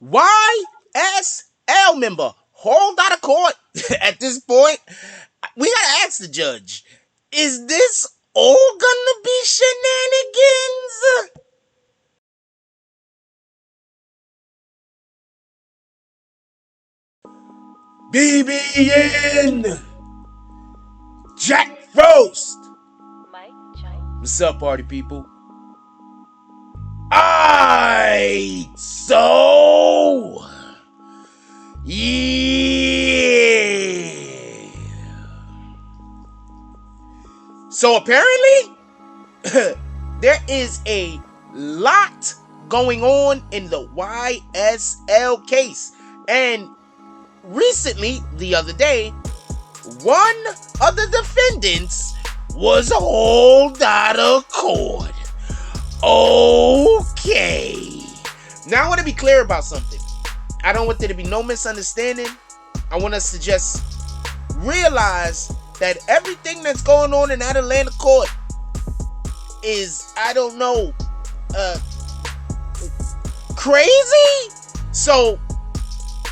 YSL member hauled out of court. At this point, we gotta ask the judge, is this all gonna be shenanigans? BBN Jack Frost. What's up, party people? So apparently, there is a lot going on in the YSL case. And recently, the other day, one of the defendants was hauled out of court. Okay. Now I want to be clear about something. I don't want there to be no misunderstanding. I want us to just realize that everything that's going on in that Atlanta court is, I don't know, crazy. So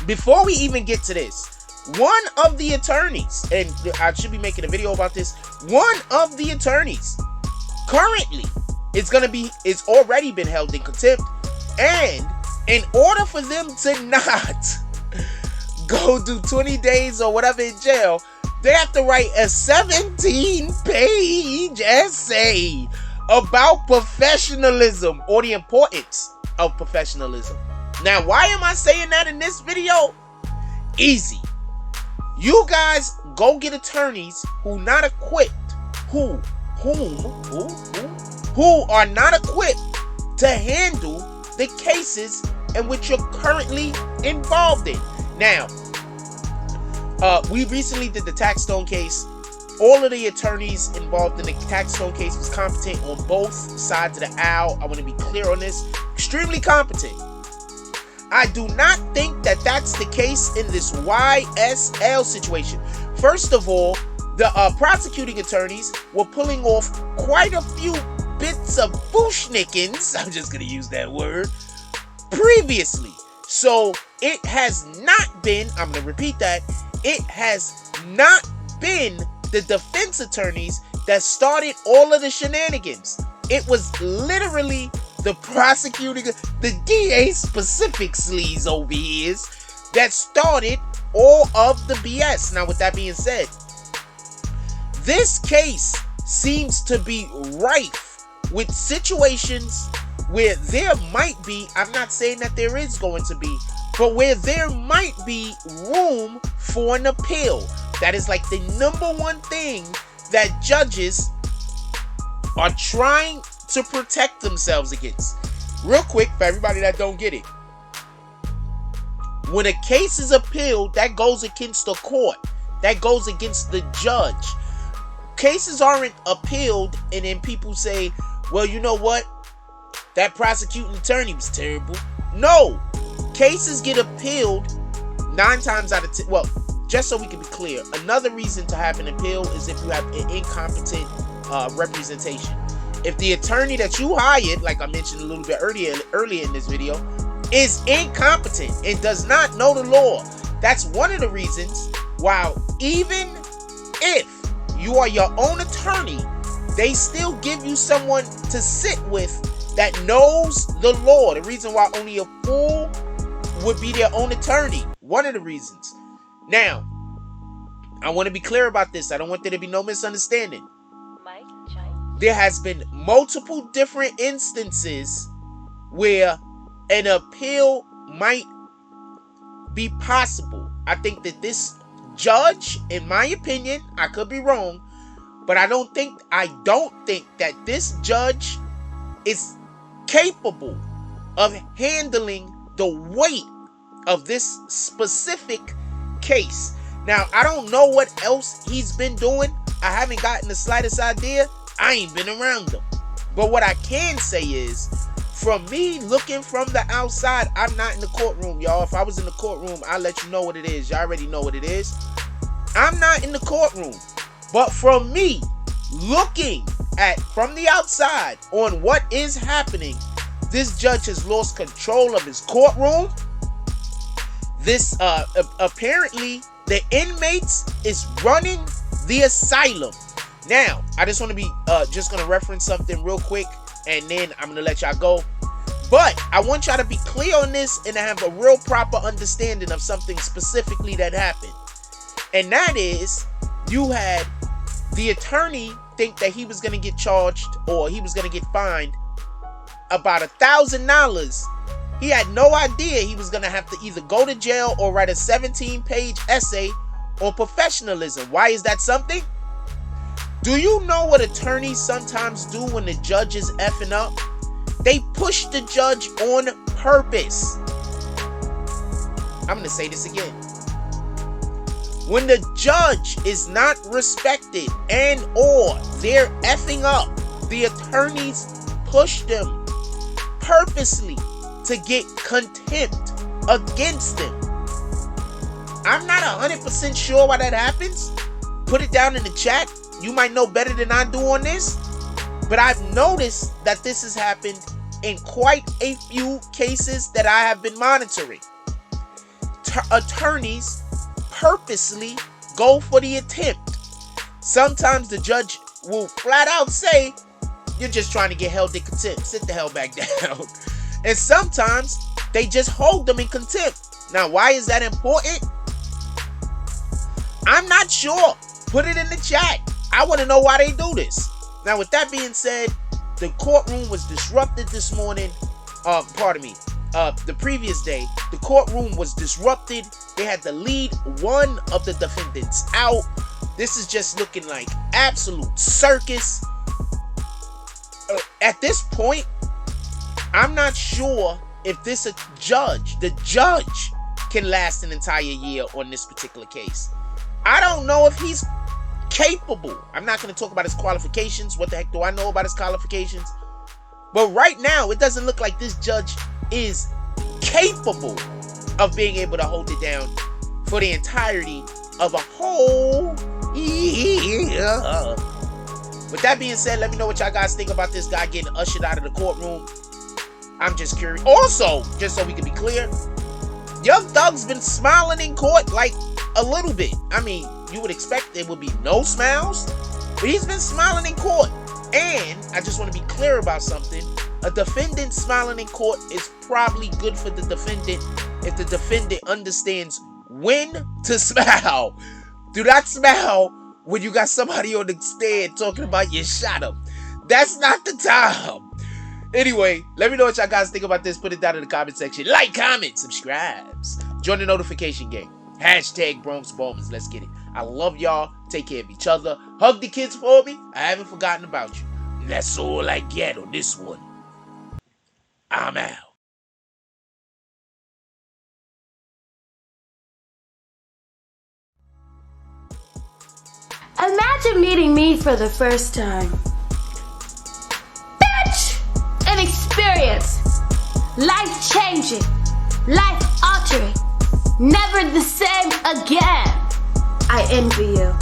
before we even get to this, one of the attorneys, and I should be making a video about this, one of the attorneys currently it's already been held in contempt, and in order for them to not go do 20 days or whatever in jail, they have to write a 17-page essay about professionalism, or the importance of professionalism. Now, why am I saying that in this video? Easy. You guys go get attorneys who not equipped, who are not equipped to handle the cases in which you're currently involved in. Now, we recently did the Taxstone case. All of the attorneys involved in the Taxstone case was competent on both sides of the aisle. I want to be clear on this. Extremely competent. I do not think that that's the case in this YSL situation. First of all, the prosecuting attorneys were pulling off quite a few bits of bushnickings, I'm just going to use that word, previously. So it has not been, I'm going to repeat that, it has not been the defense attorneys that started all of the shenanigans. It was literally the prosecuting, the DA specific sleaze over here that started all of the BS. Now, with that being said, this case seems to be rife with situations where there might be, I'm not saying that there is going to be, but where there might be room for an appeal. That is like the number one thing that judges are trying to protect themselves against. Real quick, for everybody that don't get it, when a case is appealed, that goes against the court, that goes against the judge. Cases aren't appealed and then people say, well, you know what, that prosecuting attorney was terrible. No, cases get appealed 9 times out of 10. Well, just so we can be clear, another reason to have an appeal is if you have an incompetent representation. If the attorney that you hired, like I mentioned a little bit earlier in this video, is incompetent and does not know the law, that's one of the reasons why, even if you are your own attorney, they still give you someone to sit with that knows the law. The reason why only a fool would be their own attorney. One of the reasons. Now, I want to be clear about this. I don't want there to be no misunderstanding. There has been multiple different instances where an appeal might be possible. I think that this judge, in my opinion, I could be wrong, but I don't think that this judge is capable of handling the weight of this specific case. Now, I don't know what else he's been doing. I haven't gotten the slightest idea. I ain't been around him. But what I can say is, from me looking from the outside, I'm not in the courtroom, y'all. If I was in the courtroom, I'll let you know what it is. Y'all already know what it is. I'm not in the courtroom. But from me looking at from the outside on what is happening, this judge has lost control of his courtroom. This apparently the inmates is running the asylum. Now, I just want to be just gonna reference something real quick, and then I'm gonna let y'all go. But I want y'all to be clear on this and to have a real proper understanding of something specifically that happened. And that is, you had the attorney think that he was gonna get charged or he was gonna get fined about $1,000. He had no idea he was gonna have to either go to jail or write a 17-page essay on professionalism. Why is that something? Do you know what attorneys sometimes do when the judge is effing up? They push the judge on purpose. I'm gonna say this again. When the judge is not respected and or they're effing up, the attorneys push them purposely to get contempt against them. I'm not 100% sure why that happens. Put it down in the chat. You might know better than I do on this. But I've noticed that this has happened in quite a few cases that I have been monitoring. Attorneys purposely go for the attempt. Sometimes the judge will flat out say, you're just trying to get held in contempt. Sit the hell back down. And sometimes they just hold them in contempt. Now, why is that important? I'm not sure. Put it in the chat. I want to know why they do this. Now, with that being said, the courtroom was disrupted this morning. The previous day, the courtroom was disrupted. They had to lead one of the defendants out. This is just looking like absolute circus. At this point, I'm not sure if the judge can last an entire year on this particular case. I don't know if he's capable. I'm not going to talk about his qualifications. What the heck do I know about his qualifications? But right now, it doesn't look like this judge is capable of being able to hold it down for the entirety of a whole year. With that being said, let me know what y'all guys think about this guy getting ushered out of the courtroom. I'm just curious. Also, just so we can be clear, Young Thug's been smiling in court like a little bit. I mean, you would expect there would be no smiles, but he's been smiling in court. And I just want to be clear about something. A defendant smiling in court is probably good for the defendant if the defendant understands when to smile. Do not smile when you got somebody on the stand talking about you shot him. That's not the time. Anyway, let me know what y'all guys think about this. Put it down in the comment section. Like, comment, subscribe. Join the notification gang. Hashtag Bronx Bowmans. Let's get it. I love y'all. Take care of each other. Hug the kids for me. I haven't forgotten about you. And that's all I get on this one. I'm out. Imagine meeting me for the first time. Bitch! An experience. Life-changing. Life-altering. Never the same again. I envy you.